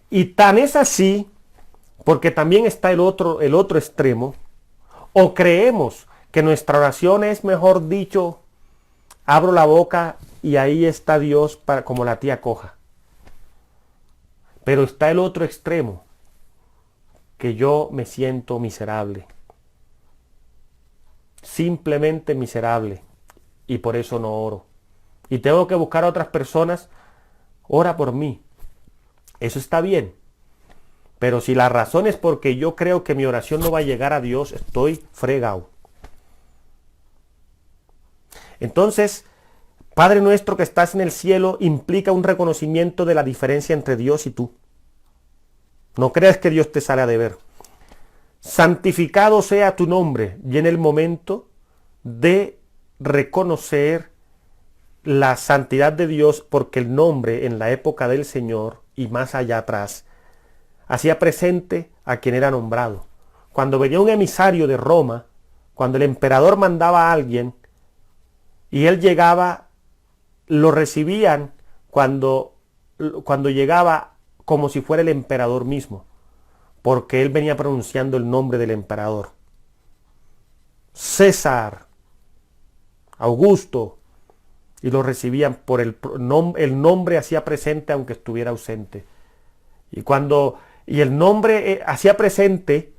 Y tan es así, porque también está el otro extremo, o creemos que nuestra oración es, mejor dicho, abro la boca y ahí está Dios como la tía coja. Pero está el otro extremo, que yo me siento miserable. Simplemente miserable. Y por eso no oro. y tengo que buscar a otras personas, ora por mí. Eso está bien. Pero si la razón es porque yo creo que mi oración no va a llegar a Dios, estoy fregado. Entonces, Padre nuestro que estás en el cielo implica un reconocimiento de la diferencia entre Dios y tú. No creas que Dios te sale a deber. Santificado sea tu nombre, y en el momento de reconocer la santidad de Dios, porque el nombre en la época del Señor y más allá atrás hacía presente a quien era nombrado. Cuando venía un emisario de Roma, cuando el emperador mandaba a alguien y él llegaba, lo recibían cuando llegaba como si fuera el emperador mismo, porque él venía pronunciando el nombre del emperador. César, Augusto, y lo recibían por el nombre hacía presente aunque estuviera ausente. Y el nombre hacía presente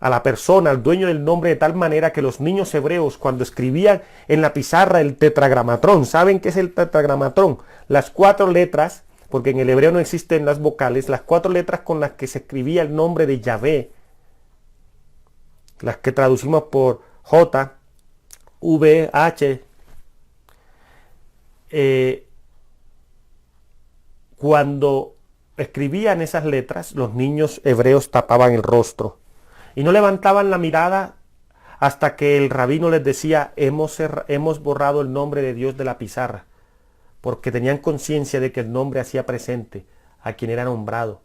a la persona, al dueño del nombre, de tal manera que los niños hebreos, cuando escribían en la pizarra el tetragramatrón, ¿saben qué es el tetragramatrón? Las 4 letras, porque en el hebreo no existen las vocales, las 4 letras con las que se escribía el nombre de Yahvé, las que traducimos por J, V, H. Cuando escribían esas letras, los niños hebreos tapaban el rostro y no levantaban la mirada hasta que el rabino les decía: hemos borrado el nombre de Dios de la pizarra, porque tenían conciencia de que el nombre hacía presente a quien era nombrado.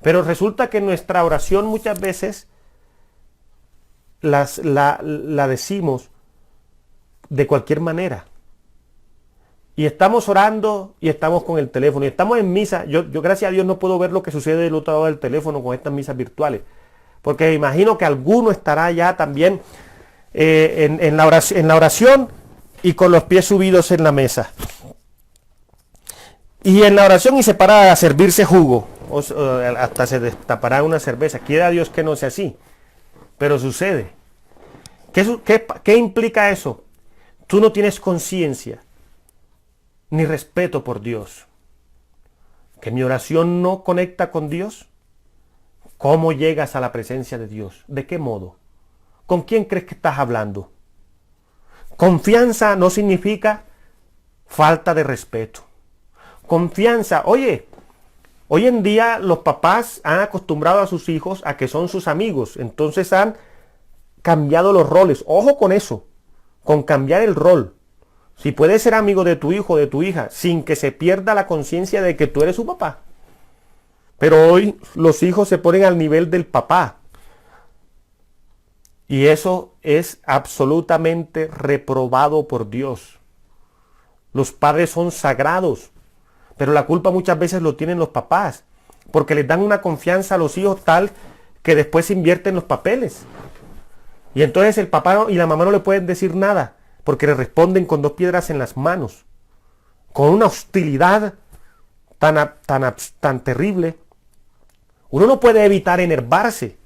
Pero resulta que nuestra oración muchas veces la decimos de cualquier manera. Y estamos orando y estamos con el teléfono y estamos en misa. Yo gracias a Dios no puedo ver lo que sucede del otro lado del teléfono con estas misas virtuales, porque me imagino que alguno estará ya también en la oración y con los pies subidos en la mesa. Y en la oración y se para a servirse jugo, hasta se destapará una cerveza. Quiera Dios que no sea así, pero sucede. ¿Qué implica eso? Tú no tienes conciencia ni respeto por Dios. ¿Que mi oración no conecta con Dios? ¿Cómo llegas a la presencia de Dios? ¿De qué modo? ¿Con quién crees que estás hablando? Confianza no significa falta de respeto. Confianza, hoy en día los papás han acostumbrado a sus hijos a que son sus amigos, entonces han cambiado los roles. Ojo con eso, con cambiar el rol. Si puedes ser amigo de tu hijo o de tu hija sin que se pierda la conciencia de que tú eres su papá. Pero hoy los hijos se ponen al nivel del papá. Y eso es absolutamente reprobado por Dios. Los padres son sagrados, pero la culpa muchas veces lo tienen los papás, porque les dan una confianza a los hijos tal que después se invierten los papeles. Y entonces el papá y la mamá no le pueden decir nada, porque le responden con 2 piedras en las manos, con una hostilidad tan terrible. Uno no puede evitar enervarse,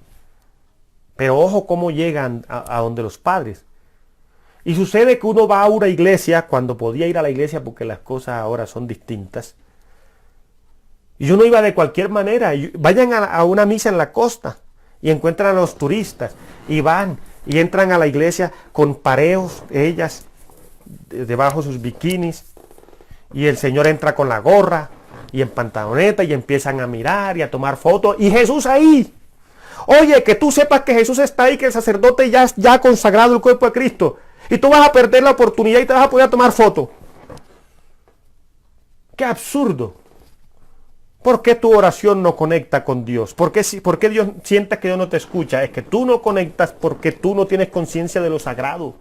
pero ojo cómo llegan a donde los padres. Y sucede que uno va a una iglesia, cuando podía ir a la iglesia porque las cosas ahora son distintas, y uno iba de cualquier manera. Vayan a una misa en la costa y encuentran a los turistas y van y entran a la iglesia con pareos, ellas debajo de sus bikinis, y el Señor entra con la gorra y en pantaloneta y empiezan a mirar y a tomar fotos, y Jesús ahí. Oye, que tú sepas que Jesús está ahí, que el sacerdote ya ha consagrado el cuerpo de Cristo, y tú vas a perder la oportunidad y te vas a poder tomar fotos. ¡Qué absurdo! ¿Por qué tu oración no conecta con Dios? ¿Por qué Dios siente que Dios no te escucha? Es que tú no conectas porque tú no tienes conciencia de lo sagrado.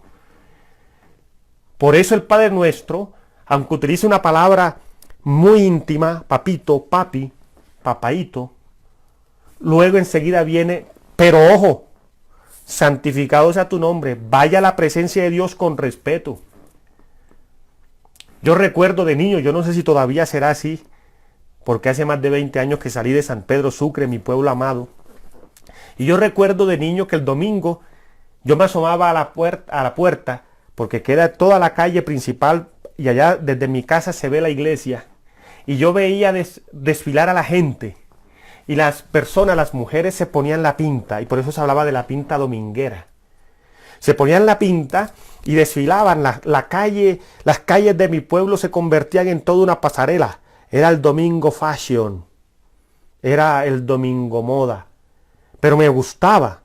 Por eso el Padre Nuestro, aunque utilice una palabra muy íntima, papito, papi, papaíto, luego enseguida viene, pero ojo, santificado sea tu nombre, vaya a la presencia de Dios con respeto. Yo recuerdo de niño, yo no sé si todavía será así, porque hace más de 20 años que salí de San Pedro Sucre, mi pueblo amado. Y yo recuerdo de niño que el domingo yo me asomaba a la puerta, porque queda toda la calle principal y allá desde mi casa se ve la iglesia, y yo veía desfilar a la gente, y las personas, las mujeres se ponían la pinta, y por eso se hablaba de la pinta dominguera. Se ponían la pinta y desfilaban, la calle, las calles de mi pueblo se convertían en toda una pasarela. Era el domingo fashion, era el domingo moda, pero me gustaba.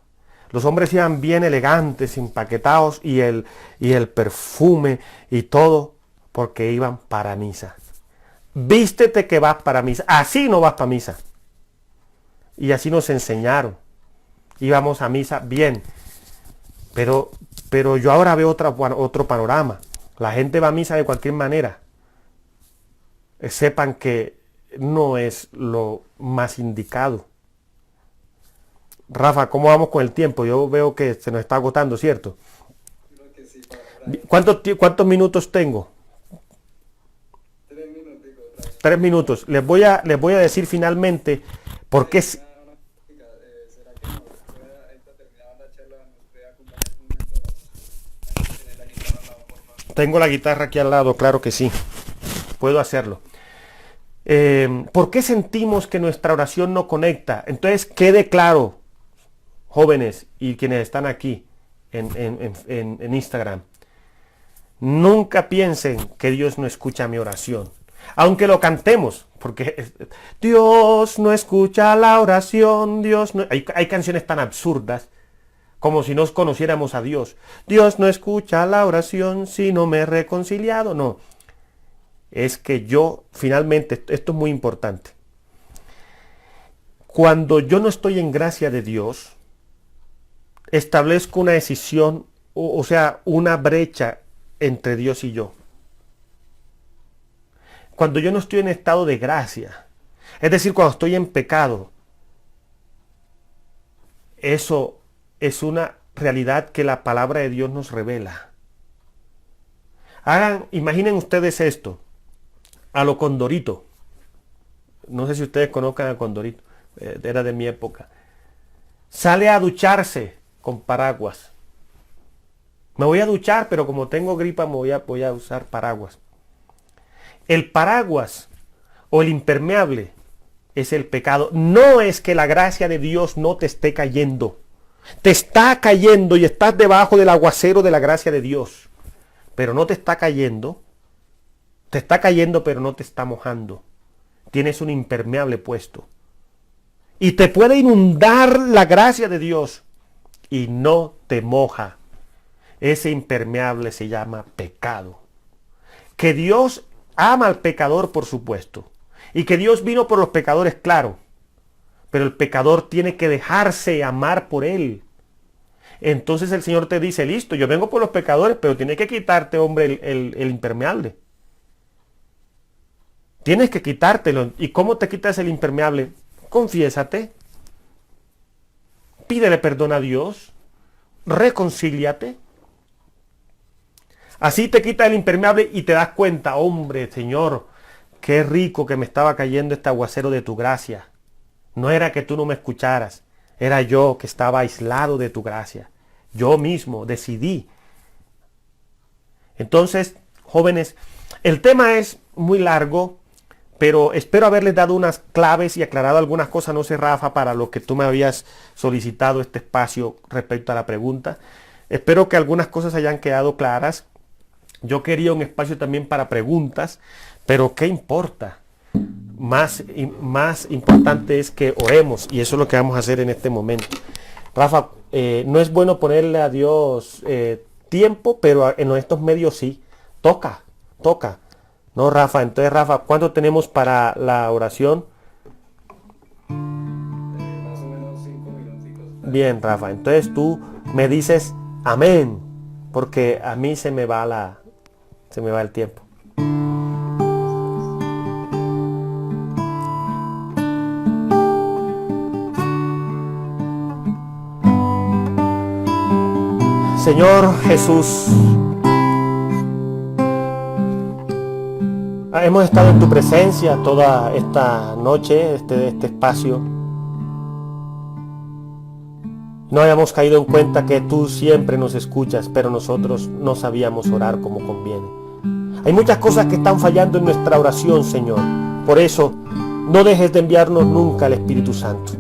Los hombres iban bien elegantes, empaquetados, y el perfume y todo, porque iban para misa. Vístete que vas para misa. Así no vas para misa. Y así nos enseñaron. Íbamos a misa bien. Pero yo ahora veo otro panorama. La gente va a misa de cualquier manera. Sepan que no es lo más indicado. Rafa, ¿cómo vamos con el tiempo? Yo veo que se nos está agotando, ¿cierto? Creo que sí, ¿Cuántos minutos tengo? 3 minutos. 3 minutos. Les voy a decir finalmente por qué. ¿Será que nos pueda, ahorita terminada la charla, nos puede acompañar un momento? Hay que tener la guitarra al lado, por favor. Tengo la guitarra aquí al lado, claro que sí. Puedo hacerlo. ¿Por qué sentimos que nuestra oración no conecta? Entonces, quede claro, jóvenes y quienes están aquí en Instagram, nunca piensen que Dios no escucha mi oración. Aunque lo cantemos, porque Dios no escucha la oración, Dios no... Hay canciones tan absurdas como si nos conociéramos a Dios. Dios no escucha la oración si no me he reconciliado. No, es que yo, finalmente, esto es muy importante. Cuando yo no estoy en gracia de Dios, establezco una decisión, o sea, una brecha entre Dios y yo. Cuando yo no estoy en estado de gracia, es decir, cuando estoy en pecado, eso es una realidad que la palabra de Dios nos revela. Imaginen ustedes esto, a lo Condorito. No sé si ustedes conozcan a Condorito, era de mi época. Sale a ducharse con paraguas. Me voy a duchar, pero como tengo gripa voy a usar paraguas. El paraguas o el impermeable es el pecado. No es que la gracia de Dios no te esté cayendo. Te está cayendo y estás debajo del aguacero de la gracia de Dios. Pero no te está cayendo. Te está cayendo, pero no te está mojando. Tienes un impermeable puesto. Y te puede inundar la gracia de Dios y no te moja. Ese impermeable se llama pecado. Que Dios ama al pecador, por supuesto. Y que Dios vino por los pecadores, claro. Pero el pecador tiene que dejarse amar por él. Entonces el Señor te dice, listo, yo vengo por los pecadores, pero tienes que quitarte, hombre, el impermeable. Tienes que quitártelo. ¿Y cómo te quitas el impermeable? Confiésate. Pídele perdón a Dios. Reconcíliate. Así te quita el impermeable y te das cuenta, hombre, Señor, qué rico que me estaba cayendo este aguacero de tu gracia. No era que tú no me escucharas, era yo que estaba aislado de tu gracia. Yo mismo decidí. Entonces, jóvenes, el tema es muy largo, pero espero haberles dado unas claves y aclarado algunas cosas. No sé, Rafa, para lo que tú me habías solicitado este espacio respecto a la pregunta. Espero que algunas cosas hayan quedado claras. Yo quería un espacio también para preguntas, pero ¿qué importa? Más importante es que oremos, y eso es lo que vamos a hacer en este momento. Rafa, no es bueno ponerle a Dios tiempo, pero en estos medios sí. Toca. ¿No, Rafa? Entonces, Rafa, ¿cuánto tenemos para la oración? Más o menos 5 minuticos. Bien, Rafa. Entonces tú me dices amén, porque a mí se me va el tiempo. Señor Jesús, hemos estado en tu presencia toda esta noche, este espacio. No habíamos caído en cuenta que tú siempre nos escuchas, pero nosotros no sabíamos orar como conviene. Hay muchas cosas que están fallando en nuestra oración, Señor. Por eso, no dejes de enviarnos nunca al Espíritu Santo,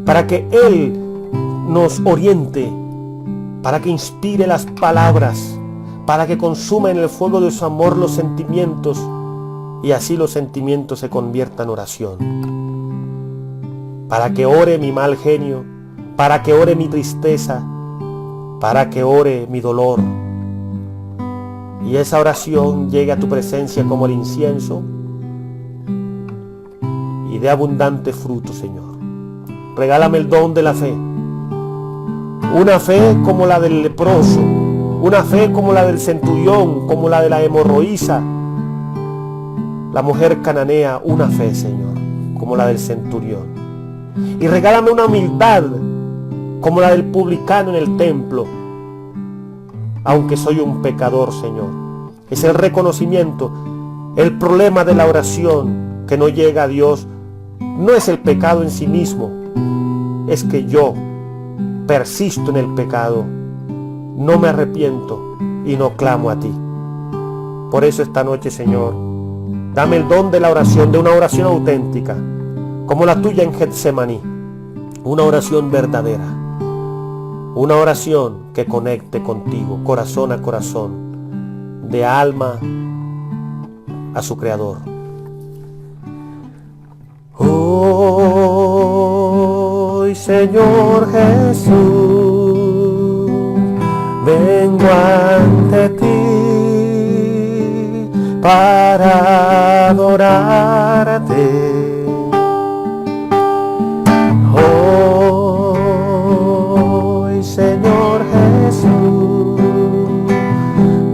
para que Él nos oriente, para que inspire las palabras, para que consuma en el fuego de su amor los sentimientos, y así los sentimientos se conviertan en oración. Para que ore mi mal genio, para que ore mi tristeza, para que ore mi dolor. Y esa oración llegue a tu presencia como el incienso y dé abundante fruto, Señor. Regálame el don de la fe. Una fe como la del leproso, una fe como la del centurión, como la de la hemorroísa, la mujer cananea, una fe, Señor, como la del centurión. Y regálame una humildad como la del publicano en el templo, aunque soy un pecador, Señor. Es el reconocimiento. El problema de la oración que no llega a Dios no es el pecado en sí mismo, es que yo persisto en el pecado, no me arrepiento y no clamo a ti. Por eso esta noche, Señor, dame el don de la oración, de una oración auténtica, como la tuya en Getsemaní, una oración verdadera, una oración que conecte contigo, corazón a corazón, de alma a su Creador. Hoy, Señor Jesús, vengo ante ti para adorarte. Hoy, Señor Jesús,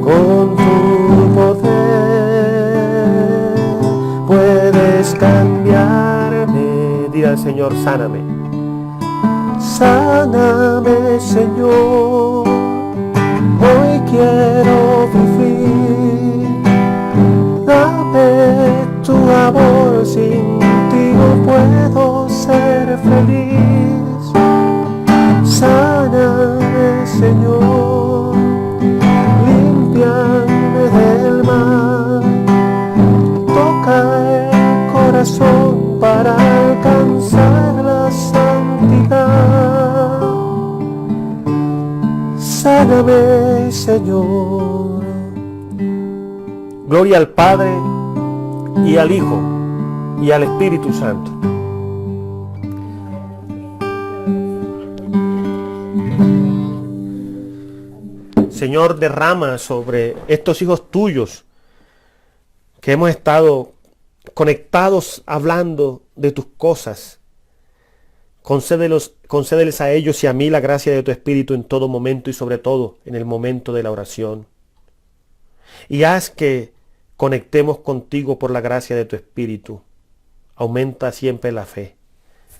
con tu poder puedes cambiarme. Dile al Señor, sáname. Sáname, Señor. Hoy quiero vivir. Dame tu amor, sin ti no puedo ser feliz. Sáname, Señor. Límpiame del mal. Toca el corazón para alcanzar la santidad. Sáname, Señor. Gloria al Padre, y al Hijo, y al Espíritu Santo. Señor, derrama sobre estos hijos tuyos que hemos estado conectados hablando de tus cosas. Concédeles a ellos y a mí la gracia de tu Espíritu en todo momento y sobre todo en el momento de la oración. Y haz que conectemos contigo por la gracia de tu Espíritu. Aumenta siempre la fe.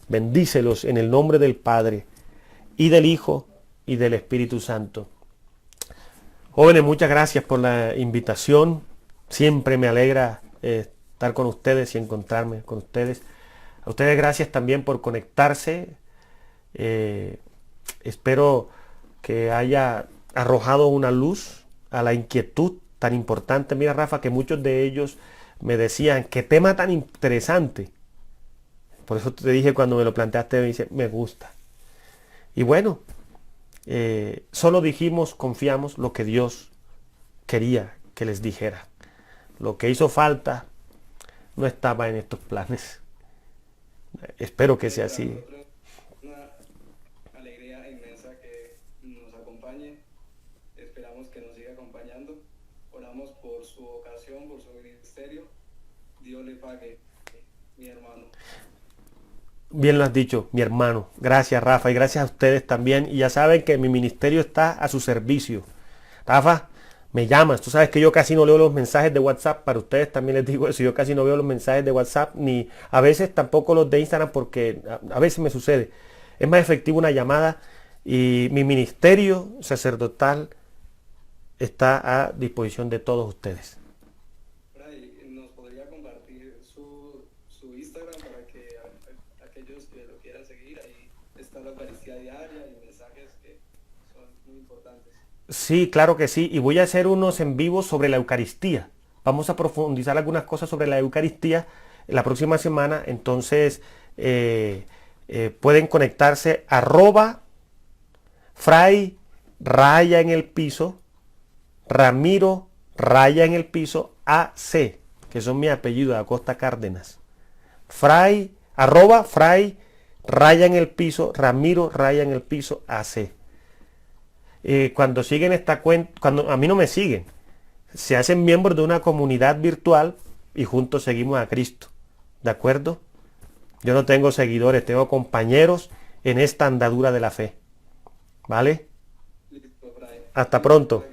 Bendícelos en el nombre del Padre y del Hijo y del Espíritu Santo. Jóvenes, muchas gracias por la invitación. Siempre me alegra estar con ustedes y encontrarme con ustedes. A ustedes gracias también por conectarse. Espero que haya arrojado una luz a la inquietud tan importante. Mira, Rafa, que muchos de ellos me decían, qué tema tan interesante. Por eso te dije cuando me lo planteaste, me dice, me gusta. Y bueno, solo dijimos, confiamos lo que Dios quería que les dijera. Lo que hizo falta no estaba en estos planes. Espero que sea así. Una alegría inmensa que nos acompañe. Esperamos que nos siga acompañando. Oramos por su vocación, por su ministerio. Dios le pague, mi hermano. Bien lo has dicho, mi hermano. Gracias, Rafa, y gracias a ustedes también. Y ya saben que mi ministerio está a su servicio. Rafa, me llamas. Tú sabes que yo casi no leo los mensajes de WhatsApp. Para ustedes también les digo eso. Yo casi no veo los mensajes de WhatsApp, ni a veces tampoco los de Instagram, porque a veces me sucede. Es más efectivo una llamada, y mi ministerio sacerdotal está a disposición de todos ustedes. ¿Nos podría compartir su Instagram para que aquellos que lo quieran seguir? Ahí está la Eucaristía diaria y mensajes que son muy importantes. Sí, claro que sí. Y voy a hacer unos en vivo sobre la Eucaristía. Vamos a profundizar algunas cosas sobre la Eucaristía la próxima semana. Entonces, pueden conectarse @fray raya en el piso, Ramiro raya en el piso, AC, que son mi apellido de Acosta Cárdenas. Fray raya en el piso, Ramiro raya en el piso, AC. Cuando siguen esta cuenta, cuando a mí no me siguen, se hacen miembros de una comunidad virtual y juntos seguimos a Cristo. ¿De acuerdo? Yo no tengo seguidores, tengo compañeros en esta andadura de la fe. ¿Vale? Listo, Fray. Hasta pronto.